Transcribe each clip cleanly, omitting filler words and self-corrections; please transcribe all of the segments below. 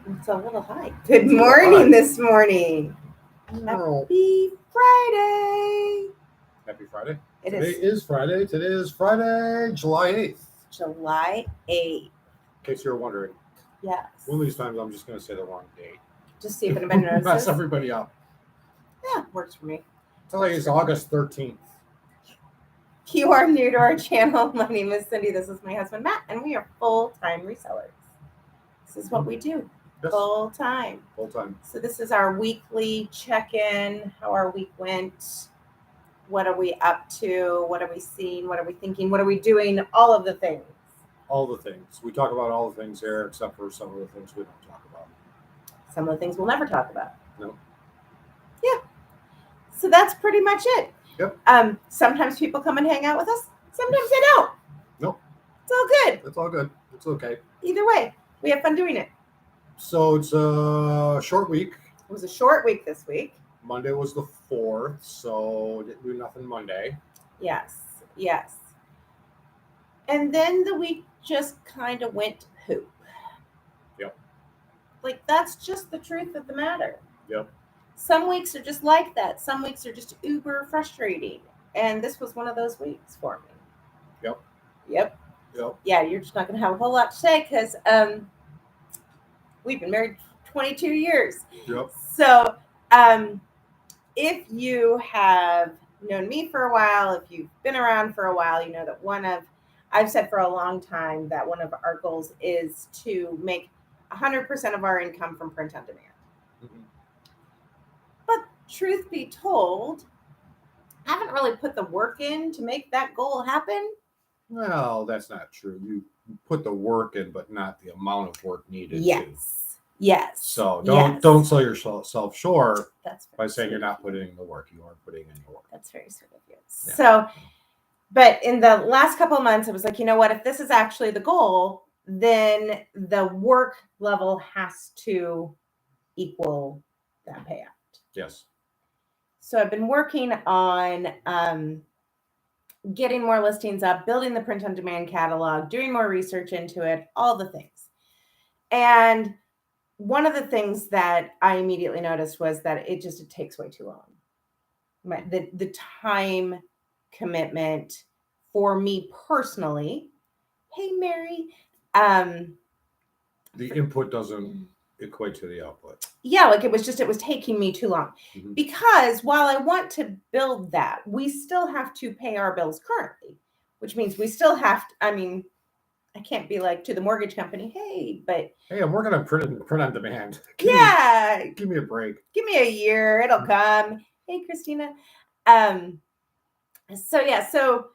It's a little high. Good morning this morning. Oh, Happy Friday. happy Friday. It Today is is Friday. Today is Friday, July 8th. July 8th. In case you're wondering, Yes. one of these times I'm just going to say the wrong date. Just see if anybody Mess notices. everybody up. Yeah, works for me. Today is August 13th. If you are new to our channel, my name is Cindy. This is my husband, Matt, and we are full-time resellers. This is what we do. Yes, Full-time. full time. So this is our weekly check-in, how our week went. What are we up to? What are we seeing? What are we thinking? What are we doing? All of the things. All the things. We talk about all the things here, except for some of the things we don't talk about. Some of the things we'll never talk about. No. Yeah. So that's pretty much it. Yep. Sometimes people come and hang out with us. Sometimes they don't. Nope. It's all good. It's all good. It's okay. Either way, we have fun doing it. So it's a short week. It was a short week this week. Monday was the 4th, so didn't do nothing Monday. Yes. And then the week just kind of went poop. Yep. Like, that's just the truth of the matter. Yep. Some weeks are just like that. Some weeks are just uber frustrating. And this was one of those weeks for me. Yep. Yeah, you're just not going to have a whole lot to say because we've been married 22 years. Yep. So if you have known me for a while, if you've been around for a while, you know that I've said for a long time that one of our goals is to make 100% of our income from print on demand. Mm-hmm. But truth be told, I haven't really put the work in to make that goal happen. Well, that's not true. You put the work in, but not the amount of work needed. Yes. So don't sell yourself short by saying you're not putting in the work. You are putting in the work. That's very sweet of you. Yeah. So, but in the last couple of months, I was like, you know what? If this is actually the goal, then the work level has to equal that payout. Yes. So I've been working on getting more listings up, building the print on demand catalog, doing more research into it, all the things. And one of the things that I immediately noticed was that it takes way too long. The time commitment for me personally. Hey, Mary. The input doesn't equate to the output. Yeah, like it was taking me too long. Mm-hmm. Because while I want to build that, we still have to pay our bills currently, which means we still have to, I can't be like to the mortgage company, hey, I'm working on print on demand. Give me a break. Give me a year, it'll come. Hey, Christina. So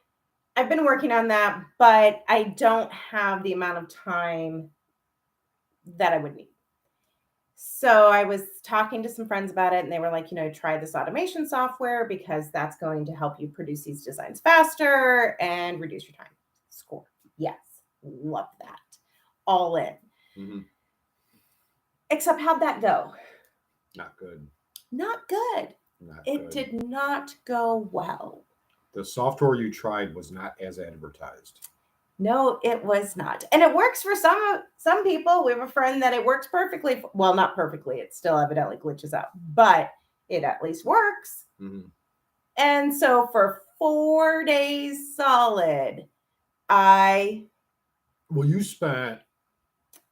I've been working on that, but I don't have the amount of time that I would need. So I was talking to some friends about it, and they were like, try this automation software because that's going to help you produce these designs faster and reduce your time. Score. Yes. Love that. All in. Mm-hmm. Except how'd that go? Not good. It did not go well. The software you tried was not as advertised. No, it was not. And it works for some people. We have a friend that it works perfectly. Well, not perfectly. It still evidently glitches out, but it at least works. Mm-hmm. And so for 4 days solid, you spent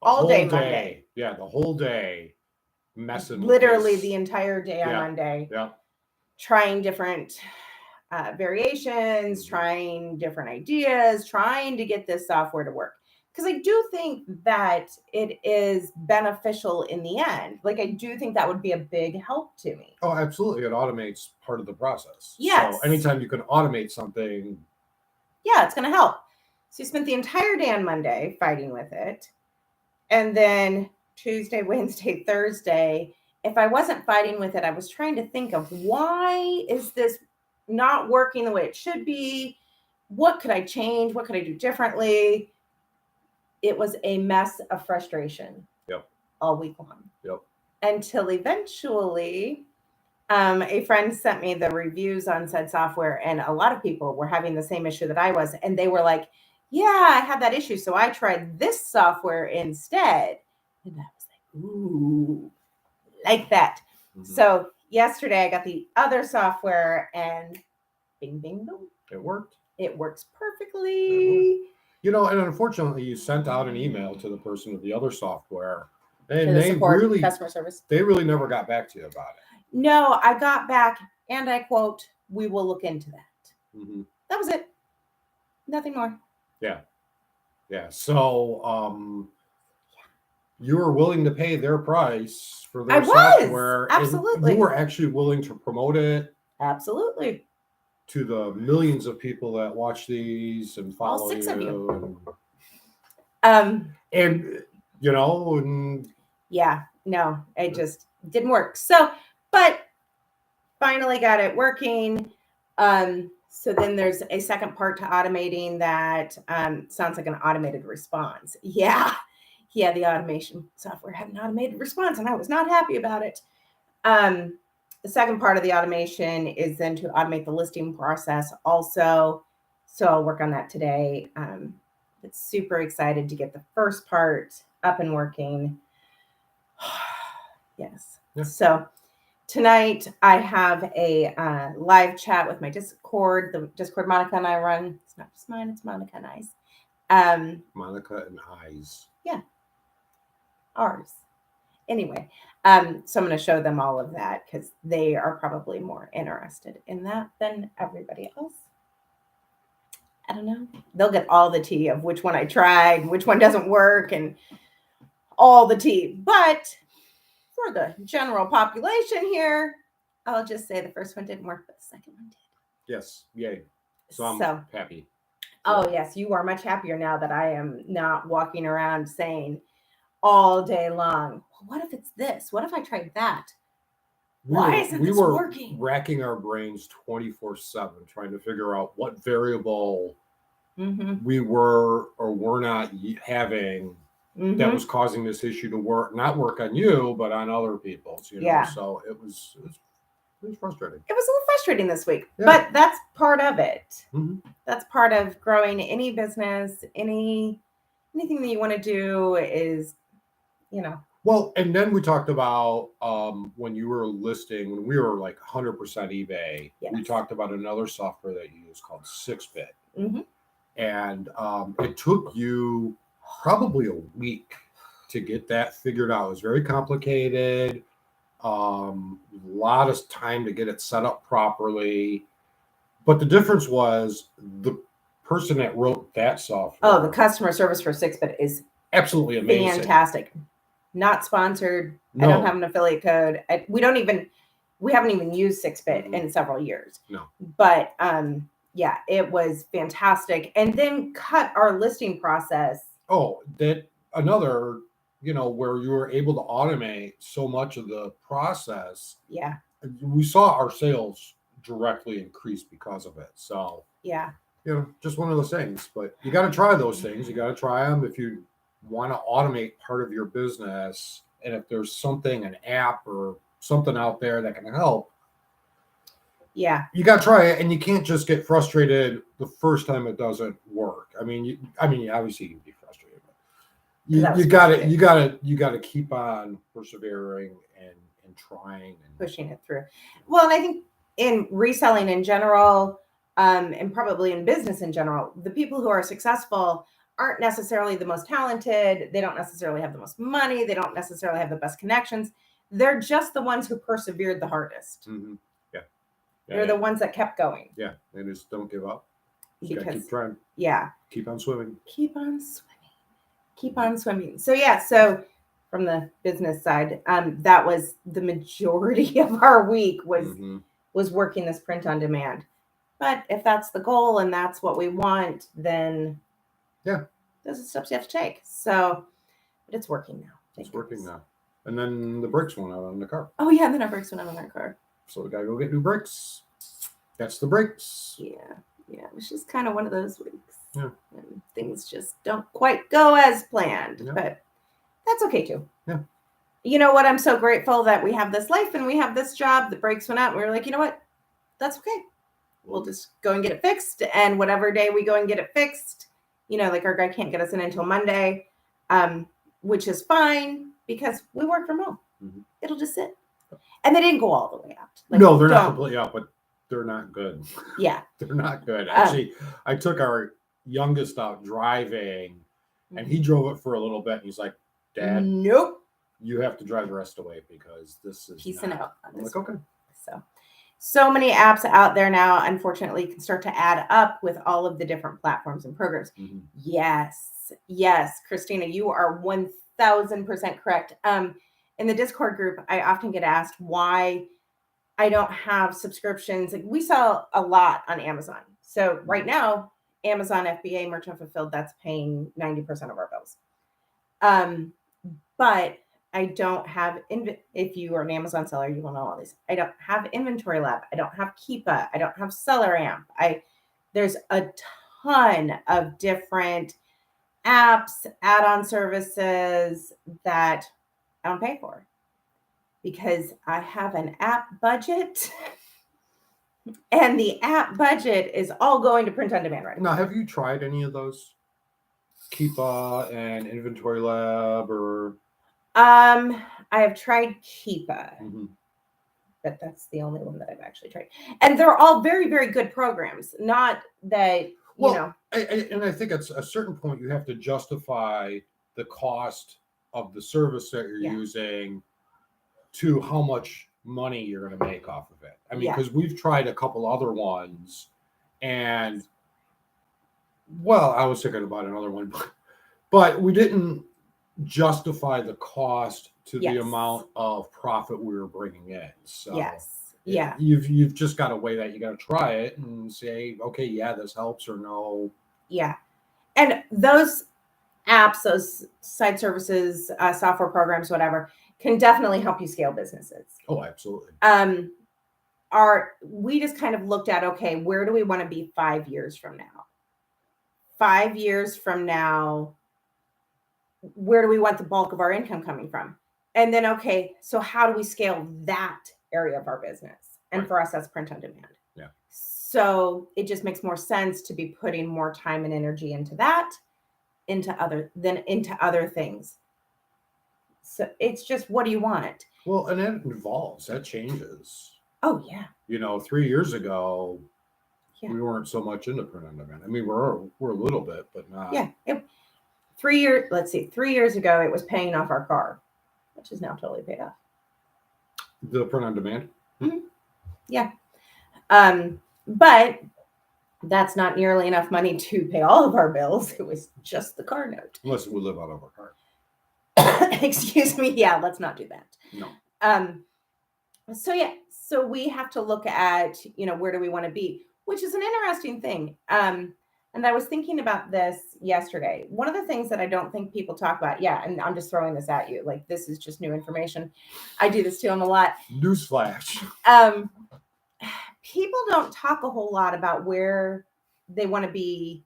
all day Monday. Yeah, the whole day messing literally the entire day on Monday. Yeah. Trying different variations, trying different ideas, trying to get this software to work. Because I do think that it is beneficial in the end. Like, I do think that would be a big help to me. Oh, absolutely. It automates part of the process. Yes. So anytime you can automate something. Yeah, it's going to help. So you spent the entire day on Monday fighting with it. And then Tuesday, Wednesday, Thursday, if I wasn't fighting with it, I was trying to think of why is this not working the way it should be? What could I change? What could I do differently? It was a mess of frustration. Yep. All week long. Yep. Until eventually, a friend sent me the reviews on said software, and a lot of people were having the same issue that I was. And they were like, yeah, I had that issue. So I tried this software instead. And I was like, ooh, like that. So yesterday I got the other software and bing, bing, boom. It worked. It works perfectly. You know, and unfortunately, you sent out an email to the person with the other software, and To the they support, really, customer service. they really never got back to you about it. No, I got back, and I quote, "We will look into that." Mm-hmm. That was it. Nothing more. Yeah. So, you were willing to pay their price for their software. Absolutely. And you were actually willing to promote it. Absolutely. To the millions of people that watch these and follow All 6 of you. And you know, and yeah, no, it just didn't work. So, but finally got it working. So then there's a second part to automating that sounds like an automated response. Yeah, the automation software had an automated response, and I was not happy about it. The second part of the automation is then to automate the listing process also. So I'll work on that today. It's super excited to get the first part up and working. Yes. Yeah. So tonight I have a live chat with my Discord. The Discord Monica and I run. It's not just mine, it's Monica and I's. Monica and I's. Yeah. Ours. Anyway, so I'm going to show them all of that because they are probably more interested in that than everybody else. I don't know. They'll get all the tea of which one I tried, which one doesn't work, and all the tea. But for the general population here, I'll just say the first one didn't work, but the second one did. Yes. Yay. So I'm happy. Oh, yes. You are much happier now that I am not walking around saying all day long, what if it's this? What if I tried that? Why isn't this working? We were racking our brains 24/7 trying to figure out what variable we were or were not having that was causing this issue to not work on you, but on other people's, you know. Yeah. So it was frustrating. It was a little frustrating this week, but that's part of it. That's part of growing any business, anything that you want to do is, you know. Well, and then we talked about when you were listing, when we were like 100% eBay, we talked about another software that you use called 6-Bit. And it took you probably a week to get that figured out. It was very complicated. A lot of time to get it set up properly. But the difference was the person that wrote that software. Oh, the customer service for 6-Bit is absolutely amazing. Fantastic. Not sponsored. No. I don't have an affiliate code. We haven't even used 6-Bit in several years. No. But yeah, it was fantastic. And then cut our listing process. Oh, that another, you know, where you were able to automate so much of the process. Yeah. We saw our sales directly increase because of it. So, yeah. You know, just one of those things. But you got to try those things. You got to try them if you want to automate part of your business. And if there's something, an app or something out there that can help. Yeah. You got to try it, and you can't just get frustrated the first time it doesn't work. I mean, obviously you can be frustrated, but you got to keep on persevering and trying and pushing it through. Well, and I think in reselling in general, and probably in business in general, the people who are successful aren't necessarily the most talented. They don't necessarily have the most money. They don't necessarily have the best connections. They're just the ones who persevered the hardest. They're the ones that kept going. Yeah, and just don't give up. Just gotta keep trying. Yeah. Keep on swimming. Keep on swimming. Keep on swimming. So yeah, so from the business side, that was the majority of our week was working this print on demand. But if that's the goal and that's what we want, then those are steps you have to take. So, but it's working now. It's working now. And then the brakes went out on the car. Oh yeah, then our brakes went out on our car. So we gotta go get new brakes. That's the brakes. Yeah, it was just kind of one of those weeks. Yeah. And things just don't quite go as planned, but that's okay too. Yeah. You know what? I'm so grateful that we have this life and we have this job. The brakes went out and we were like, you know what? That's okay. We'll just go and get it fixed. And whatever day we go and get it fixed, you know, like our guy can't get us in until Monday, which is fine because we work from home. It'll just sit. And they didn't go all the way out. No, they're not completely out, but they're not good. Yeah. They're not good. Actually, I took our youngest out driving, and he drove it for a little bit, and he's like, Dad, nope. You have to drive the rest away because this is piecing out. I'm like, okay. So many apps out there now, unfortunately, can start to add up with all of the different platforms and programs. Yes, Christina, you are 1000% correct. In the Discord group, I often get asked why I don't have subscriptions. Like, we sell a lot on Amazon. So right now, Amazon FBA Merchant Fulfilled, that's paying 90% of our bills. But I don't have, if you are an Amazon seller, you will know all these. I don't have Inventory Lab. I don't have Keepa. I don't have Seller Amp. There's a ton of different apps, add-on services that I don't pay for because I have an app budget. And the app budget is all going to print on demand right now. Now, have you tried any of those? Keepa and Inventory Lab or? I have tried Keepa, but that's the only one that I've actually tried. And they're all very, very good programs. Not that, you know. And I think at a certain point, you have to justify the cost of the service that you're using to how much money you're going to make off of it. I mean, because we've tried a couple other ones, and I was thinking about another one, but we didn't justify the cost to the amount of profit we were bringing in. So you've just got to weigh that. You got to try it and say, okay, this helps or no. Yeah. And those apps, those side services, software programs, whatever, can definitely help you scale businesses. Oh, absolutely. We just kind of looked at, okay, where do we want to be 5 years from now? 5 years from now, where do we want the bulk of our income coming from? And then, okay, so how do we scale that area of our business? And for us, that's print on demand. Yeah. So it just makes more sense to be putting more time and energy into that, into other things. So it's just, what do you want? Well, and that evolves, that changes. Oh, yeah. 3 years ago, we weren't so much into print on demand. I mean, we're a little bit, but not. Yeah. 3 years ago, it was paying off our car, which is now totally paid off. The print on demand? Yeah. But that's not nearly enough money to pay all of our bills. It was just the car note. Unless we live out of our car. Excuse me. Yeah, let's not do that. No. So we have to look at, where do we want to be, which is an interesting thing. And I was thinking about this yesterday. One of the things that I don't think people talk about, and I'm just throwing this at you, like, this is just new information. I do this to them a lot. Newsflash. People don't talk a whole lot about where they want to be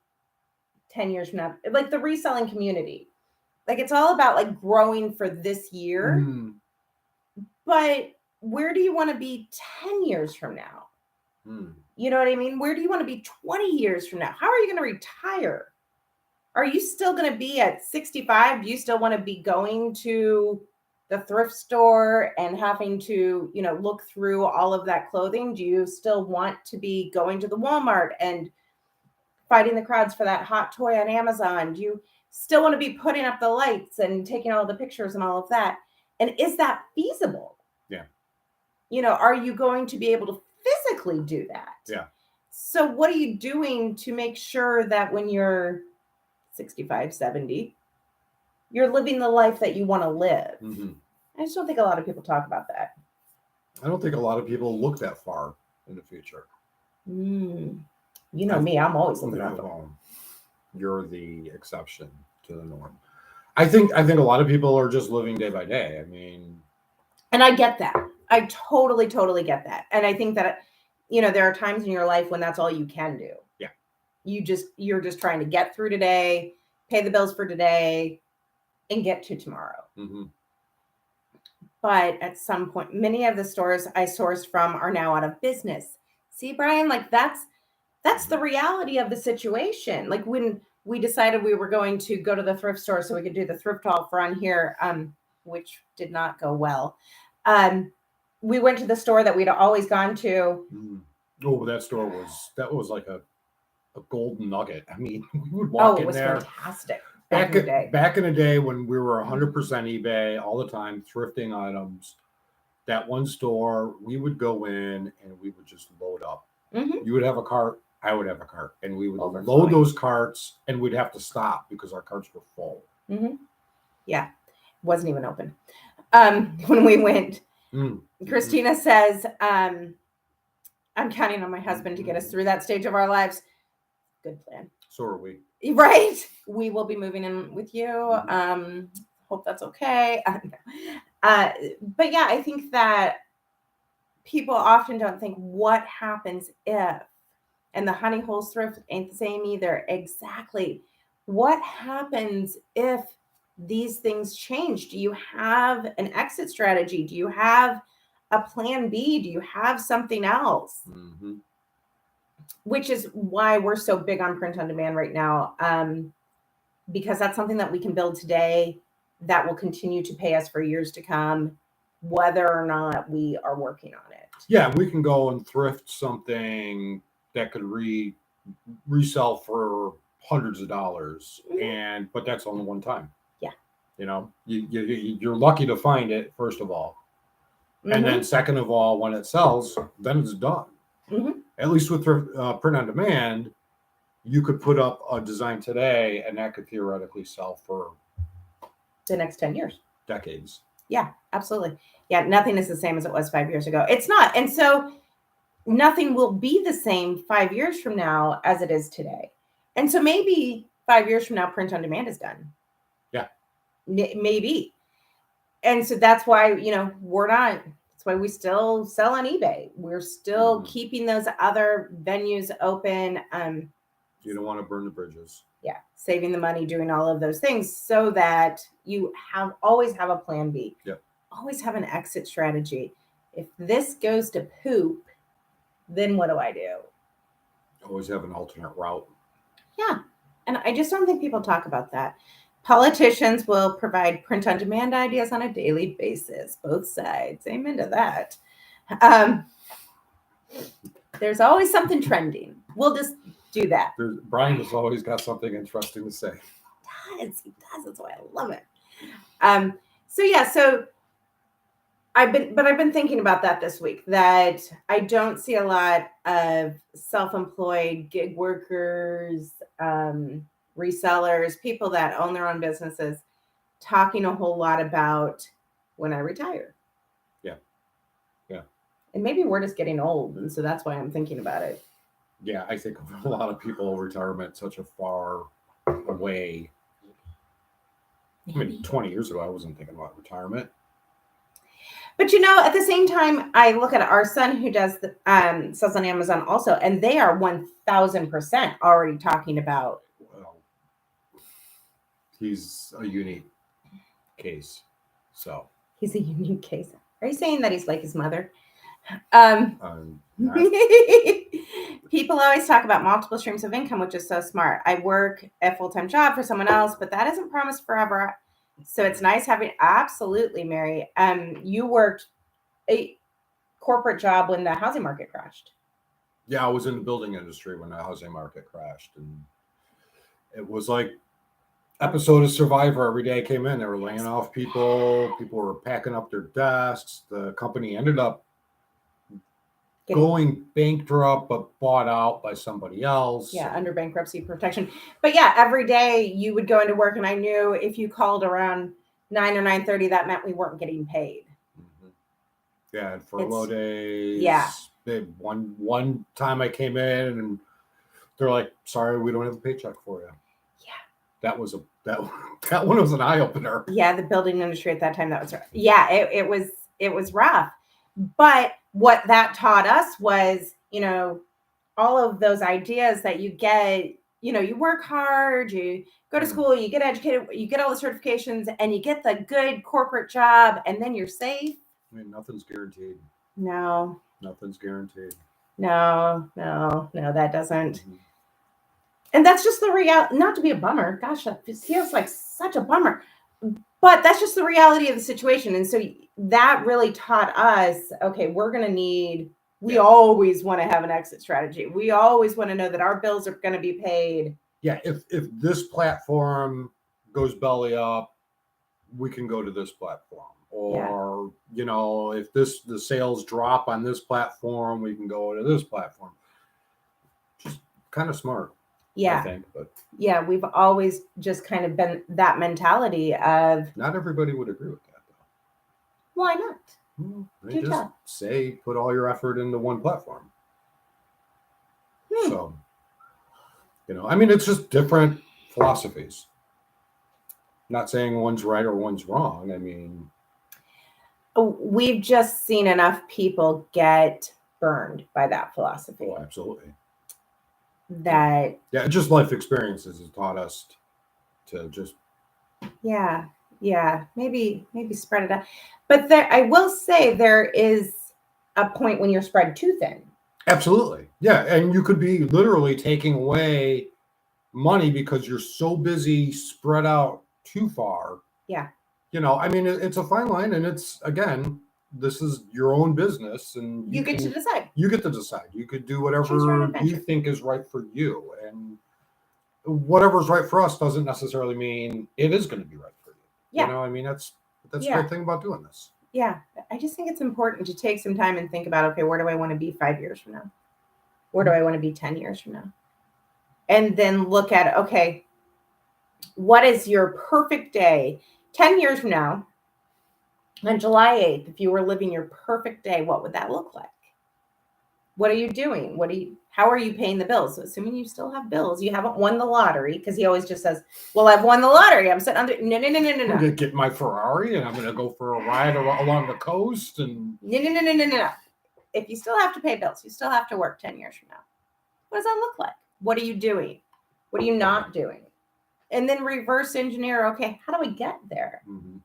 10 years from now. Like the reselling community. Like, it's all about like growing for this year. But where do you want to be 10 years from now? You know what I mean? Where do you want to be 20 years from now? How are you going to retire? Are you still going to be at 65? Do you still want to be going to the thrift store and having to, look through all of that clothing? Do you still want to be going to the Walmart and fighting the crowds for that hot toy on Amazon? Do you still want to be putting up the lights and taking all the pictures and all of that? And is that feasible? Yeah. Are you going to be able to physically do that? Yeah. So what are you doing to make sure that when you're 65, 70, you're living the life that you want to live? I just don't think a lot of people talk about that. I don't think a lot of people look that far in the future. Me, I'm always looking at them. You're the exception to the norm. I think a lot of people are just living day by day. I mean, and I get that. I totally get that. And I think that, there are times in your life when that's all you can do. Yeah. You're just trying to get through today, pay the bills for today, and get to tomorrow. But at some point, many of the stores I sourced from are now out of business. See, Brian, like that's the reality of the situation. Like, when we decided we were going to go to the thrift store so we could do the thrift haul for on here, which did not go well. We went to the store that we'd always gone to. Oh, that was like a golden nugget. I mean, we would walk in there. Fantastic. Back in the day when we were 100% eBay all the time, thrifting items, that one store, we would go in and we would just load up. Mm-hmm. You would have a cart, I would have a cart, and we would load those carts, and we'd have to stop because our carts were full. Mm-hmm. Yeah, wasn't even open when we went. Christina says, "I'm counting on my husband to get us through that stage of our lives." Good plan. So are we. Right. We will be moving in with you. Hope that's okay. But yeah, I think that people often don't think what happens if, and the honey holes thrift ain't the same either. Exactly. What happens if these things change? Do you have an exit strategy? Do you have a plan B? Do you have something else? Mm-hmm. Which is why we're so big on print on demand right now, because that's something that we can build today that will continue to pay us for years to come, whether or not we are working on it. Yeah, we can go and thrift something that could resell for hundreds of dollars, but that's only one time. Yeah, you're lucky to find it, first of all, and then second of all, when it sells, then it's done. At least with print on demand, you could put up a design today, and that could theoretically sell for the next 10 years, decades. Yeah, absolutely. Yeah, nothing is the same as it was 5 years ago. It's not, and so nothing will be the same 5 years from now as it is today. And so maybe 5 years from now, print on demand is done. Yeah, maybe. And so that's why we're not. That's why we still sell on eBay. We're still keeping those other venues open. You don't want to burn the bridges. Yeah, saving the money, doing all of those things so that you always have a plan B. Yep. Always have an exit strategy. If this goes to poop, then what do I do? Always have an alternate route. Yeah, and I just don't think people talk about that. Politicians will provide print-on-demand ideas on a daily basis, both sides. Amen to that. There's always something trending. We'll just do that. Brian has always got something interesting to say. He does. That's why I love it. So I've been thinking about that this week, that I don't see a lot of self-employed gig workers, resellers, people that own their own businesses, talking a whole lot about when I retire. Yeah. And maybe we're just getting old, and so that's why I'm thinking about it. Yeah, I think of a lot of people, retirement such a far away. I mean, 20 years ago, I wasn't thinking about retirement. But at the same time, I look at our son who does sells on Amazon also, and they are 1,000% already talking about. Well, he's a unique case. So he's a unique case. Are you saying that he's like his mother? People always talk about multiple streams of income, which is so smart. I work a full-time job for someone else, but that isn't promised forever. So it's nice having, absolutely, Mary. You worked a corporate job when the housing market crashed. Yeah, I was in the building industry when the housing market crashed, and it was like episode of Survivor. Every day I came in, they were laying off people. People were packing up their desks. The company ended up going bankrupt, but bought out by somebody else. Yeah, under bankruptcy protection. But yeah, every day you would go into work, and I knew if you called around 9 or 9:30, that meant we weren't getting paid. Yeah, and furlough days. Yeah. One time I came in, and they're like, "Sorry, we don't have a paycheck for you." Yeah. That one was an eye opener. Yeah, the building industry at that time, that was rough. Yeah, it was rough. But what that taught us was, all of those ideas that you get, you work hard, you go to school, you get educated, you get all the certifications, and you get the good corporate job, and then you're safe. I mean, nothing's guaranteed. No. Nothing's guaranteed. No, that doesn't. Mm-hmm. And that's just the reality. Not to be a bummer. Gosh, that feels like such a bummer. But that's just the reality of the situation. And so that really taught us, okay, we're going to need, we always want to have an exit strategy. We always want to know that our bills are going to be paid. Yeah. If this platform goes belly up, we can go to this platform. Or, if the sales drop on this platform, we can go to this platform. Just kind of smart. Yeah. I think, but yeah, we've always just kind of been that mentality of. Not everybody would agree with that, though. Why not? They just say put all your effort into one platform. So, it's just different philosophies. Not saying one's right or one's wrong. We've just seen enough people get burned by that philosophy. Oh, absolutely. Just life experiences has taught us to just maybe spread it out. But I will say there is a point when you're spread too thin. Absolutely. Yeah. And you could be literally taking away money because you're so busy spread out too far. Yeah. It's a fine line, and it's, again, this is your own business, and you get to decide. You get to decide. You could do whatever you think is right for you, and whatever's right for us doesn't necessarily mean it is going to be right for you. Yeah. That's the great thing about doing this. Yeah. I just think it's important to take some time and think about, okay, where do I want to be 5 years from now? Where do I want to be 10 years from now? And then look at, okay, what is your perfect day 10 years from now? On July 8th, if you were living your perfect day, what would that look like? What are you doing? How are you paying the bills? So assuming you still have bills, you haven't won the lottery, because he always just says, well, I've won the lottery. I'm sitting under. No. I'm going to get my Ferrari and I'm going to go for a ride along the coast. And No. If you still have to pay bills, you still have to work 10 years from now. What does that look like? What are you doing? What are you not doing? And then reverse engineer, okay, how do we get there? Mm-hmm.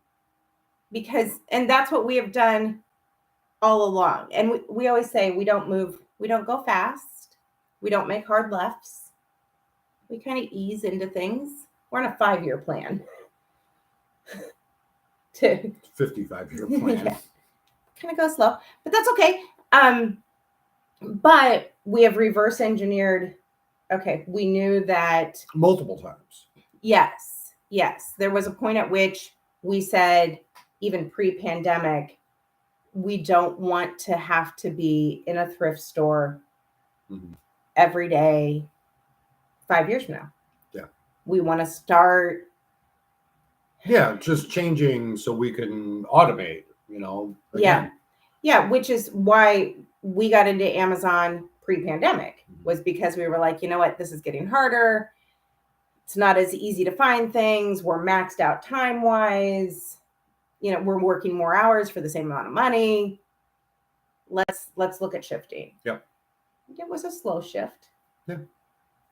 And that's what we have done all along. And we always say we don't move, we don't go fast, we don't make hard lefts. We kind of ease into things. We're on a 5-year plan. 55-year plan. Yeah. Kind of go slow, but that's okay. But we have reverse engineered. Okay, we knew that multiple times. Yes. There was a point at which we said, even pre-pandemic, we don't want to have to be in a thrift store every day 5 years from now. Yeah. We want to start. Yeah, just changing so we can automate, again. Yeah, which is why we got into Amazon pre-pandemic, was because we were like, you know what, this is getting harder. It's not as easy to find things. We're maxed out time-wise. We're working more hours for the same amount of money. Let's look at shifting. Yep. It was a slow shift. Yeah.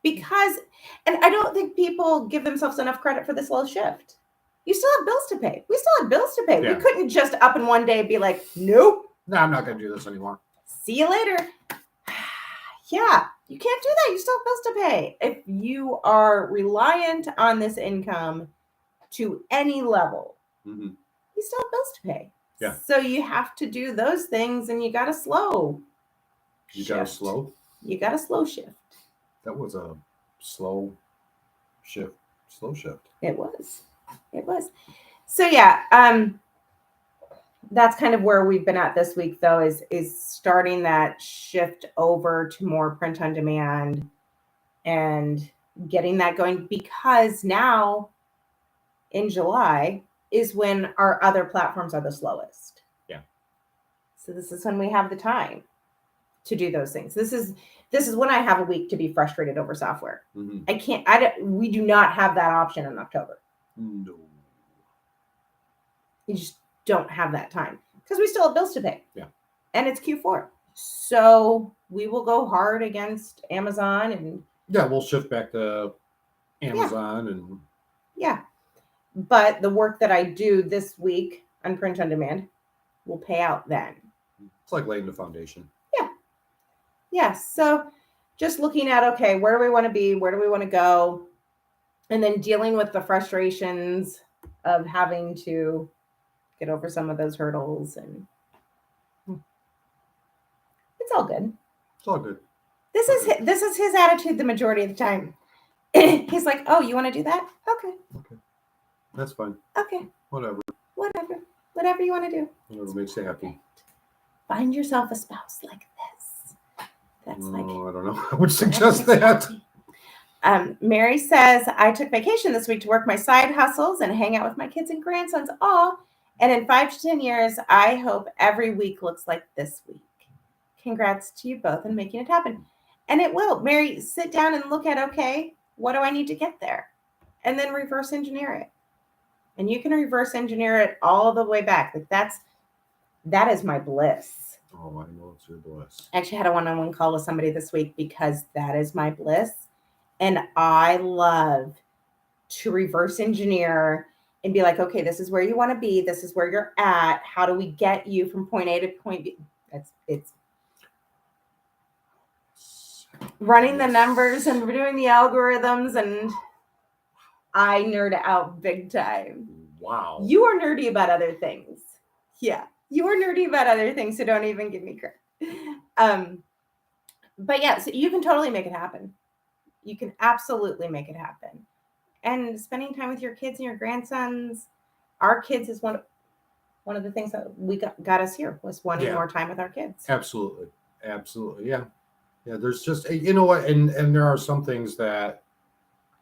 Because, and I don't think people give themselves enough credit for the slow shift. You still have bills to pay. We still have bills to pay. Yeah. We couldn't just up in one day be like, nope. No, I'm not going to do this anymore. See you later. Yeah, you can't do that. You still have bills to pay. If you are reliant on this income to any level, you still have bills to pay. Yeah. So you have to do those things, and you got to slow. You got to slow? You got to slow shift. That was a slow shift. Slow shift. It was. So yeah, that's kind of where we've been at this week, though, is starting that shift over to more print on demand and getting that going, because now in July is when our other platforms are the slowest. Yeah. So this is when we have the time to do those things. This is when I have a week to be frustrated over software. We do not have that option in October. No. You just don't have that time because we still have bills to pay. Yeah. And it's Q4. So we will go hard against Amazon and. Yeah, we'll shift back to Amazon and. Yeah. But the work that I do this week on print on demand will pay out then. It's like laying the foundation. Yeah. Yeah. So just looking at, okay, where do we want to be? Where do we want to go? And then dealing with the frustrations of having to get over some of those hurdles, and it's all good. It's all good. This is his attitude the majority of the time. He's like, "Oh, you want to do that? Okay. That's fine. Okay. Whatever you want to do. Whatever makes you happy. Find yourself a spouse like this. That's I don't know. I would suggest that. Mary says, I took vacation this week to work my side hustles and hang out with my kids and grandsons all. And in 5 to 10 years, I hope every week looks like this week. Congrats to you both on making it happen. And it will. Mary, sit down and look at, okay, what do I need to get there? And then reverse engineer it. And you can reverse engineer it all the way back. Like that is my bliss. Oh, I know it's your bliss. I actually had a one-on-one call with somebody this week because that is my bliss. And I love to reverse engineer and be like, okay, this is where you want to be. This is where you're at. How do we get you from point A to point B? It's running the numbers and doing the algorithms, and I nerd out big time. Wow. You are nerdy about other things. Yeah. You are nerdy about other things, so don't even give me credit. But yeah, so you can totally make it happen. You can absolutely make it happen. And spending time with your kids and your grandsons, our kids is one of the things that we got us here, was wanting more time with our kids. Absolutely. Yeah. There's just, you know what, and there are some things that,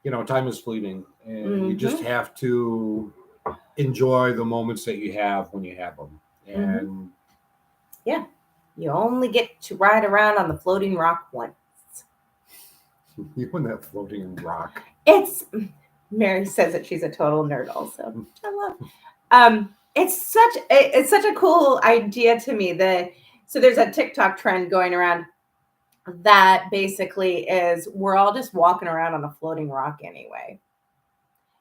you know, time is fleeting, and you just have to enjoy the moments that you have when you have them. And yeah, you only get to ride around on the floating rock once. You and that floating rock. Mary says that she's a total nerd also. I love. It's such a cool idea to me. So there's a TikTok trend going around that basically is, we're all just walking around on a floating rock anyway.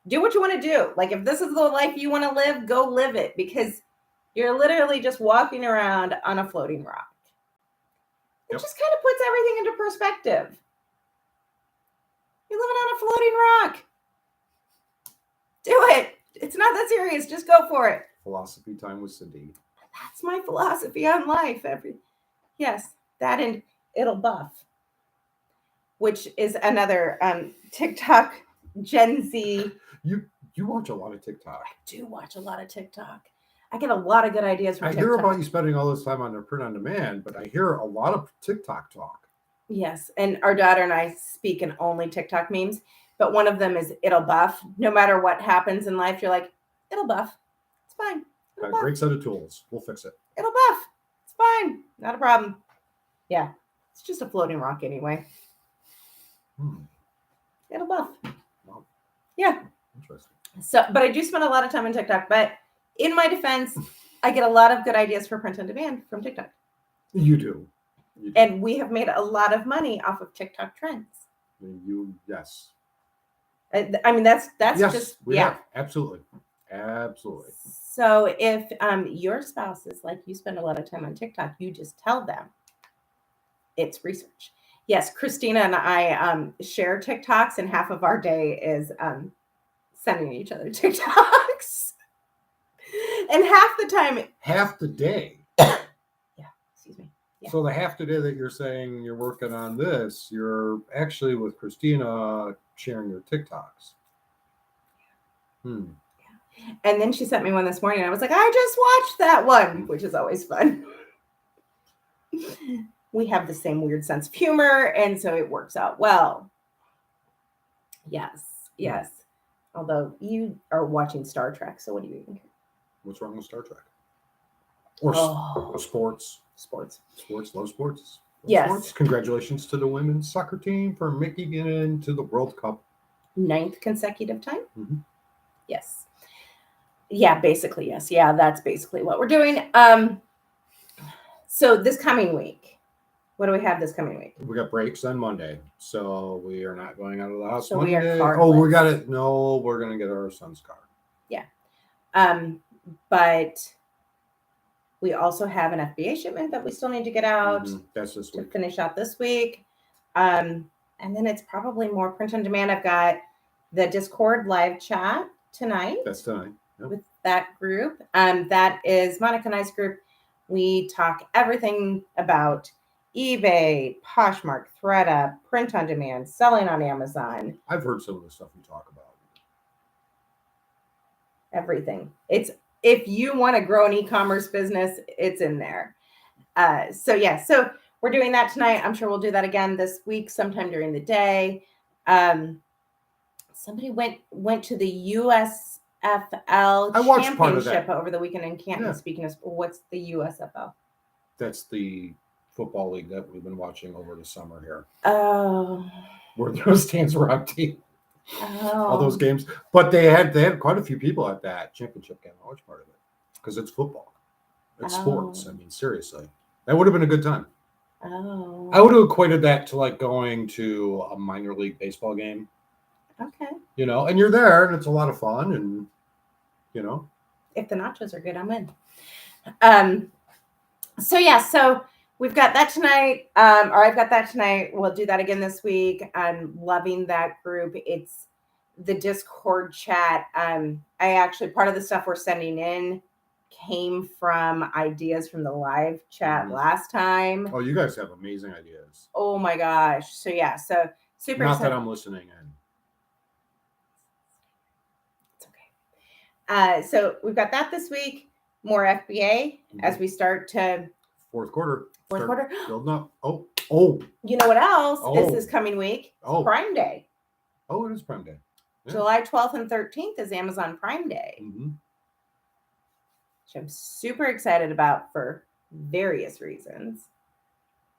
Do what you want to do. Like, if this is the life you want to live, go live it, because you're literally just walking around on a floating rock. It just kind of puts everything into perspective. You're living on a floating rock. Do it. It's not that serious. Just go for it. Philosophy time with Cindy. That's my philosophy on life. Yes, that, and it'll buff, which is another TikTok Gen Z. You watch a lot of TikTok. I do watch a lot of TikTok. I get a lot of good ideas from TikTok. I hear about you spending all this time on their print on demand, but I hear a lot of TikTok talk. Yes, and our daughter and I speak in only TikTok memes, but one of them is, it'll buff. No matter what happens in life, you're like, it'll buff. It's fine. Got a great set of tools. We'll fix it. It'll buff. It's fine. Not a problem. Yeah, it's just a floating rock anyway. It'll buff. Wow. Yeah. Interesting. So, but I do spend a lot of time on TikTok. But in my defense, I get a lot of good ideas for print on demand from TikTok. You do. And we have made a lot of money off of TikTok trends. Yes. I mean, that's yes, just, we have. Absolutely. So if your spouse is like, you spend a lot of time on TikTok, you just tell them it's research. Yes, Christina and I share TikToks, and half of our day is sending each other TikToks. And half the day. Yeah, excuse me. Yeah. So the half the day that you're saying you're working on this, you're actually with Christina sharing your TikToks. And then she sent me one this morning, and I was like, I just watched that one, which is always fun. We have the same weird sense of humor, and so it works out well. Yes. Although you are watching Star Trek, so what do you even care? What's wrong with Star Trek? Or sports? Sports. Love sports. Yes. Sports. Congratulations to the women's soccer team for making it into the World Cup. 9th consecutive time? Mm-hmm. Yes. Yeah, basically, yes. Yeah, that's basically what we're doing. So this coming week, what do we have this coming week? We got breaks on Monday, so we are not going out of the house so Monday. We are we got it. No, we're going to get our son's car. Yeah. But we also have an FBA shipment that we still need to get out. That's this week. To finish out this week. And then it's probably more print on demand. I've got the Discord live chat tonight. That's tonight. Yep. With that group. That is Monica and I's group. We talk everything about eBay, Poshmark, ThreadUp, print on demand, selling on Amazon. I've heard some of the stuff you talk about. Everything. It's if you want to grow an e-commerce business, it's in there. So we're doing that tonight. I'm sure we'll do that again this week, sometime during the day. Somebody went to the USFL championship over the weekend in Canton. Yeah. Speaking of, what's the USFL? That's the football league that we've been watching over the summer here. Oh, where those stands were empty. Oh. All those games, but they had quite a few people at that championship game. I watched part of it because it's football, it's sports. I mean, seriously, that would have been a good time. Oh, I would have equated that to like going to a minor league baseball game. Okay. You know, and you're there, and it's a lot of fun, and you know, if the nachos are good, I'm in. So we've got that tonight, or I've got that tonight. We'll do that again this week. I'm loving that group. It's the Discord chat. I actually, part of the stuff we're sending in came from ideas from the live chat last time. Oh, you guys have amazing ideas. Oh my gosh. So super Not excited. that I'm listening in. It's okay. So we've got that this week. More FBA as we start to fourth quarter. Building up. Oh. You know what else is this coming week? It's Prime Day. Oh, it is Prime Day. Yeah. July 12th and 13th is Amazon Prime Day. Which I'm super excited about for various reasons.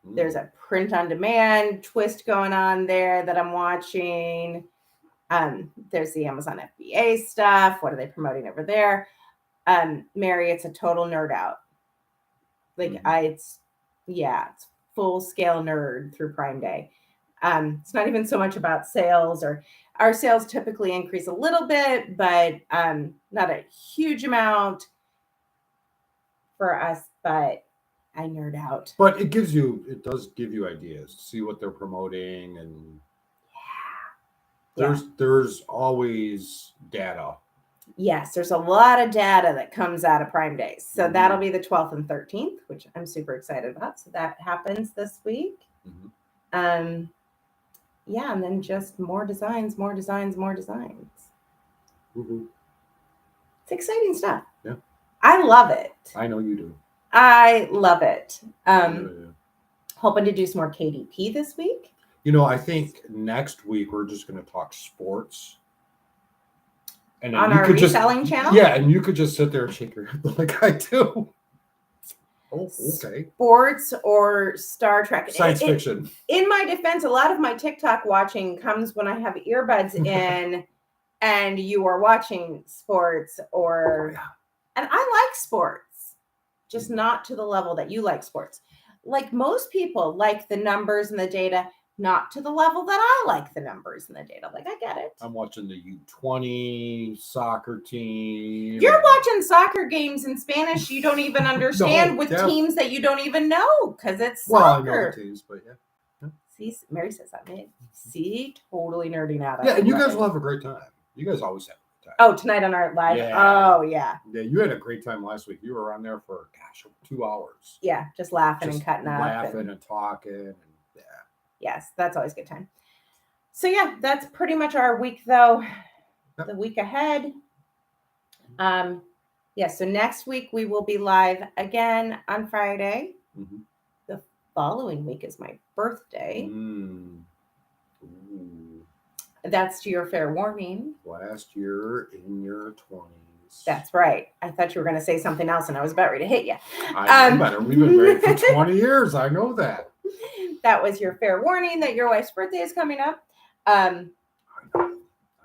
There's a print on demand twist going on there that I'm watching. There's the Amazon FBA stuff. What are they promoting over there? Mary, it's a total nerd out. Like it's full scale nerd through Prime Day. It's not even so much about sales, or our sales typically increase a little bit, but not a huge amount for us, but I nerd out. But it does give you ideas to see what they're promoting, and there's always data. Yes, there's a lot of data that comes out of Prime Day. So that'll be the 12th and 13th, which I'm super excited about. So that happens this week. And then just more designs. It's exciting stuff. Yeah. I love it. I know you do. I love it. Hoping to do some more KDP this week. You know, I think next week we're just going to talk sports. And on our reselling channel? Yeah, and you could just sit there and shake your head like I do. Oh, okay. Sports or Star Trek. Science fiction. In my defense, a lot of my TikTok watching comes when I have earbuds in and you are watching sports and I like sports, just not to the level that you like sports. Like most people like the numbers and the data, not to the level that I like the numbers and the data. Like, I get it. I'm watching the U20 soccer team. You're watching soccer games in Spanish you don't even understand teams that you don't even know because it's soccer. Well, I know the teams, but yeah. See, Mary says I'm in. See, totally nerding out. Yeah, and you guys will have a great time. You guys always have a great time. Oh, tonight on our live? Yeah. Oh, yeah. Yeah, you had a great time last week. You were on there for, 2 hours. Yeah, just laughing and cutting up. Laughing and talking. And yes, that's always a good time. So yeah, that's pretty much our week though. Yep. The week ahead. So next week we will be live again on Friday. The following week is my birthday. That's to your fair warning. Last year in your 20s. That's right. I thought you were going to say something else and I was about ready to hit you. I know better. We've been married for 20 years. I know that. That was your fair warning that your wife's birthday is coming up. I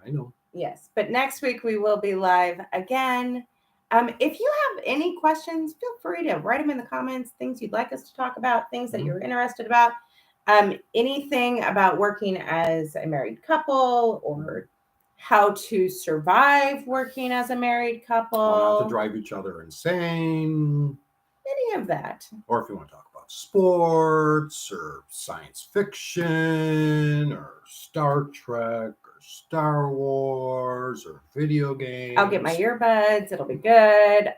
know. Yes, but next week we will be live again. If you have any questions, feel free to write them in the comments, things you'd like us to talk about, things that you're interested about, anything about working as a married couple or how to survive working as a married couple. Not to drive each other insane. Any of that. Or if you want to talk about sports or science fiction or Star Trek or Star Wars or video games. I'll get my earbuds. It'll be good.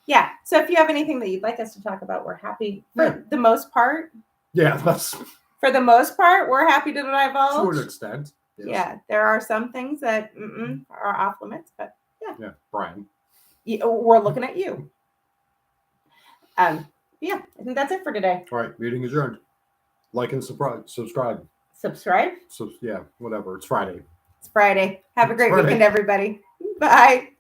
Yeah. So if you have anything that you'd like us to talk about, we're happy for the most part. Yeah, that's for the most part, we're happy to divulge. To an extent. Yes. Yeah, there are some things that are off limits, but yeah. Yeah, Brian. We're looking at you. Yeah, I think that's it for today. All right, meeting adjourned. Like and subscribe. Subscribe? So yeah, whatever. It's Friday. It's Friday. Have a great weekend, everybody. Bye.